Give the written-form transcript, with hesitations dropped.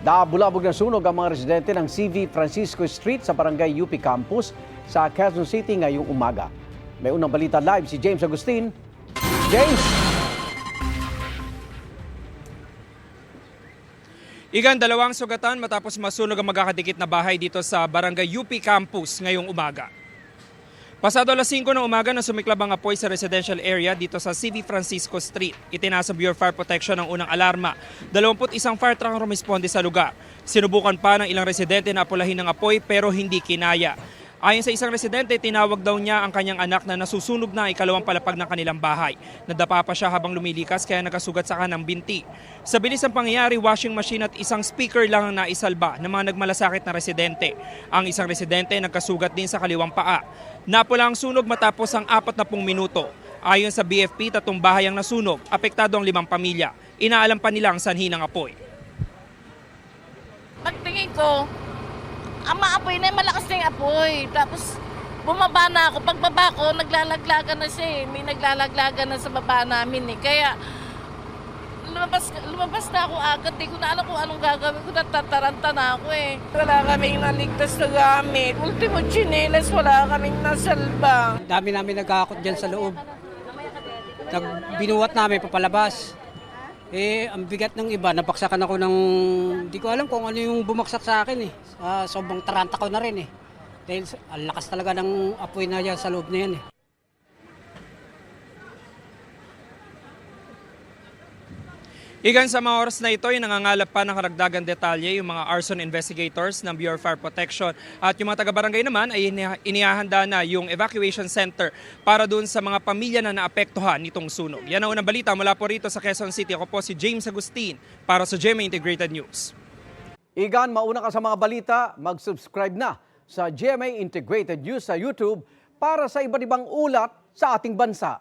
Nabulabog na sunog ang mga residente ng CV Francisco Street sa Barangay UP Campus sa Quezon City ngayong umaga. May unang balita live si James Agustin. James! Igan, dalawang sugatan matapos masunog ang magkakadikit na bahay dito sa Barangay UP Campus ngayong umaga. Pasado alas 5 ng umaga na sumiklab ang apoy sa residential area dito sa CV Francisco Street. Itinasa Bureau of Fire Protection ang unang alarma. 21 fire truck ang rumisponde sa lugar. Sinubukan pa ng ilang residente na apulahin ng apoy pero hindi kinaya. Ayon sa isang residente, tinawag daw niya ang kanyang anak na nasusunog na ikalawang palapag ng kanilang bahay. Nadapa pa siya habang lumilikas kaya nagkasugat sa kanang binti. Sa bilis ng pangyayari, washing machine at isang speaker lang ang naisalba ng mga nagmalasakit na residente. Ang isang residente nagkasugat din sa kaliwang paa. Napula ang sunog matapos ang 40 minuto. Ayon sa BFP, 3 bahay ang nasunog, apektado ang 5 pamilya. Inaalam pa nila ang sanhi ng apoy. Pagtingin ko, ang maapoy na malakas na yung apoy. Tapos bumaba na ako. Pagbaba ko, naglalaglagan na siya eh. May naglalaglagan na sa baba namin eh. Kaya lumabas na ako agad. Di ko na alam kung anong gagawin ko. Natataranta na ako eh. Wala kaming naligtas na gamit. Ultimo chinelas, wala kaming nasalba. Dami namin nagkakot dyan sa loob. Binuwat namin papalabas. Ang bigat ng iba, napaksakan ako ng, di ko alam kung ano yung bumaksak sa akin eh. Sobrang taranta ko na rin eh. Dahil ang lakas talaga ng apoy na yan sa loob na yan eh. Igan, sa mga oras na ito ay nangangalap pa ng karagdagang detalye yung mga arson investigators ng Bureau of Fire Protection. At yung mga taga-barangay naman ay inihahanda na yung evacuation center para dun sa mga pamilya na naapektuhan nitong sunog. Yan ang unang balita mula po rito sa Quezon City. Ako po si James Agustin para sa GMA Integrated News. Igan, mauna ka sa mga balita, mag-subscribe na sa GMA Integrated News sa YouTube para sa iba't ibang ulat sa ating bansa.